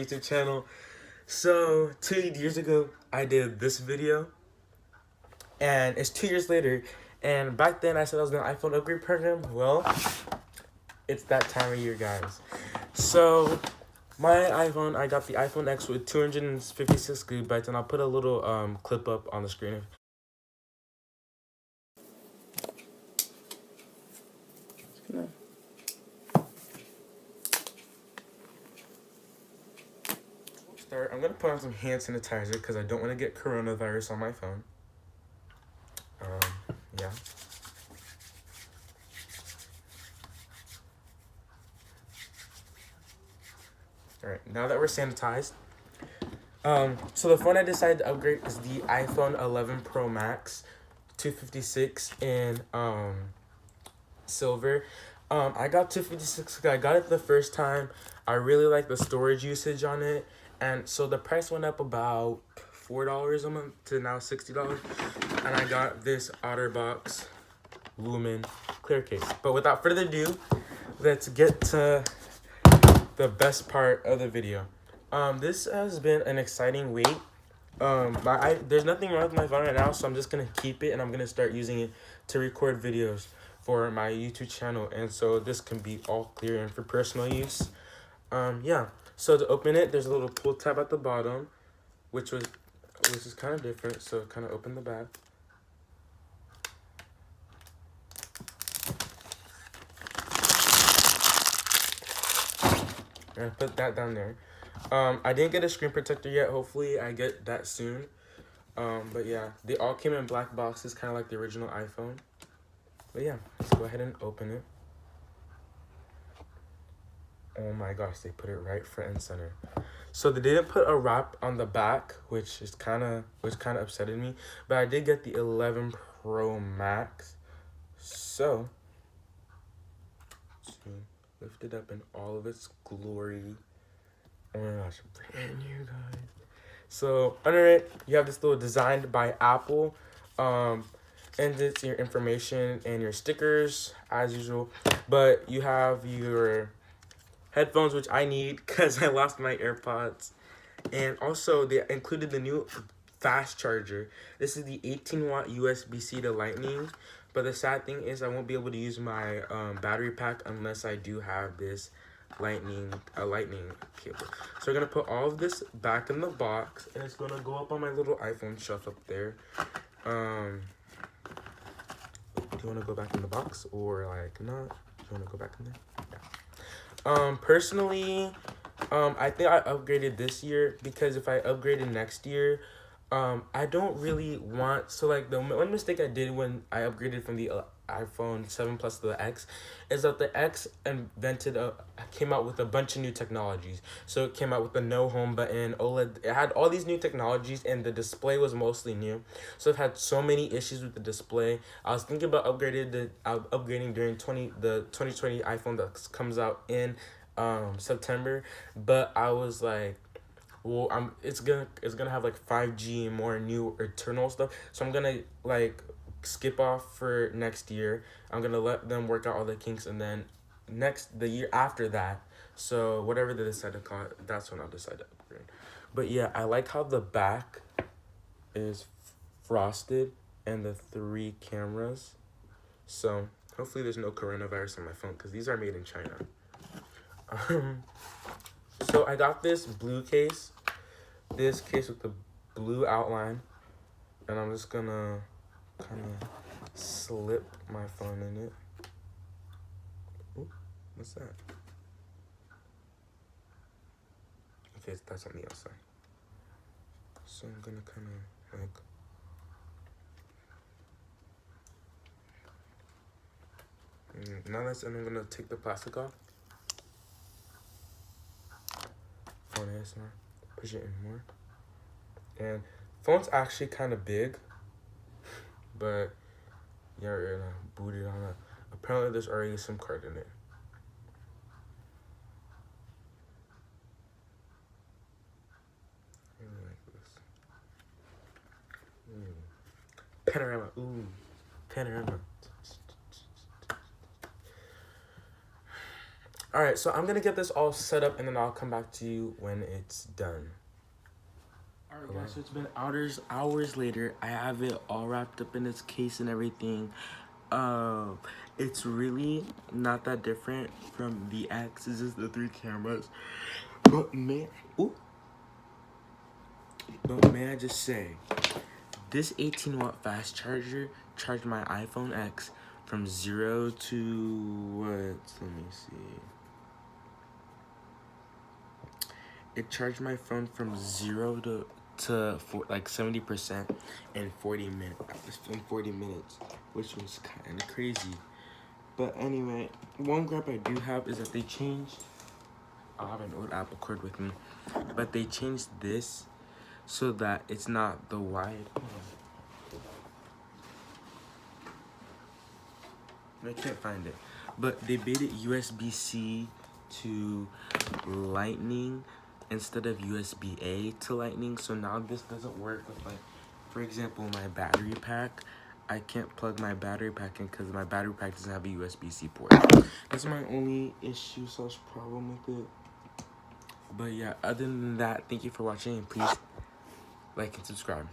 YouTube channel. So 2 years ago I did this video, and it's 2 years later, and back then I said I was doing an iPhone upgrade program. Well, it's that time of year, guys. So my iPhone, I got the iPhone X with 256 gigabytes, and I'll put a little clip up on the screen. I'm gonna put on some hand sanitizer because I don't want to get coronavirus on my phone. Yeah. Alright, now that we're sanitized, so the phone I decided to upgrade is the iPhone 11 Pro Max 256 in silver. I got 256. I got it the first time. I really like the storage usage on it, and so the price went up about $4 a month to now $60. And I got this OtterBox Lumen clear case. But without further ado, let's get to the best part of the video. This has been an exciting week. There's nothing wrong with my phone right now, so I'm just gonna keep it, and I'm gonna start using it to record videos for my YouTube channel, and so this can be all clear and for personal use. Yeah. So to open it, there's a little pull tab at the bottom, which is kind of different. So kind of open the back. And put that down there. I didn't get a screen protector yet. Hopefully I get that soon. But yeah, they all came in black boxes, kind of like the original iPhone. But yeah, let's go ahead and open it. Oh my gosh, they put it right front and center. So they didn't put a wrap on the back, which kind of upsetted me. But I did get the 11 Pro Max. So lift it up in all of its glory. Oh my gosh, brand new, guys. So under it, you have this little designed by Apple. And it's your information and your stickers as usual. But you have your headphones, which I need because I lost my AirPods. And also they included the new fast charger. This is the 18-watt USB-C to Lightning. But the sad thing is I won't be able to use my battery pack unless I do have this lightning cable. So we're gonna put all of this back in the box, and it's gonna go up on my little iPhone shelf up there. Do you want to go back in the box or like not? Do you want to go back in there? Yeah. Personally, I think I upgraded this year because if I upgraded next year, I don't really want, so like the one mistake I did when I upgraded from the iPhone 7 Plus to the X is that the X came out with a bunch of new technologies. So it came out with the no home button, OLED. It had all these new technologies, and the display was mostly new. So I've had so many issues with the display. I was thinking about upgrading during the 2020 iPhone that comes out in September, but I was like, well, it's gonna have like 5G and more new eternal stuff. So I'm gonna like skip off for next year. I'm gonna let them work out all the kinks, and then the year after that, so whatever they decide to call it, that's when I'll decide to upgrade. But yeah, I like how the back is frosted and the 3 cameras. So hopefully there's no coronavirus on my phone because these are made in China. So I got this blue case. This case with the blue outline, and I'm just gonna kind of slip my phone in it. Ooh, what's that? Okay, that's on the outside. So I'm gonna kind of like, now that's, and I'm gonna take the plastic off. Phone ASMR. Push it in more. And phone's actually kind of big, but yeah, we're gonna boot it on. Apparently there's already a SIM card in it. I really like this. Panorama. Ooh, panorama. Alright, so I'm gonna get this all set up and then I'll come back to you when it's done. Alright guys, so it's been hours later. I have it all wrapped up in its case and everything. It's really not that different from the X. It's just the 3 cameras. But may I just say, this 18-watt fast charger charged my iPhone X from 0 to what? Let me see. It charged my phone from 0 to like 70% in 40 minutes, which was kind of crazy. But anyway, one gripe I do have is that they changed. I have an old Apple cord with me, but they changed this so that it's not the wide. I can't find it, but they made it USB-C to Lightning instead of USB-A to Lightning. So now this doesn't work with, like, for example, my battery pack. I can't plug my battery pack in because my battery pack doesn't have a USB-C port. That's my only issue / problem with it. But yeah, other than that, thank you for watching and please like and subscribe.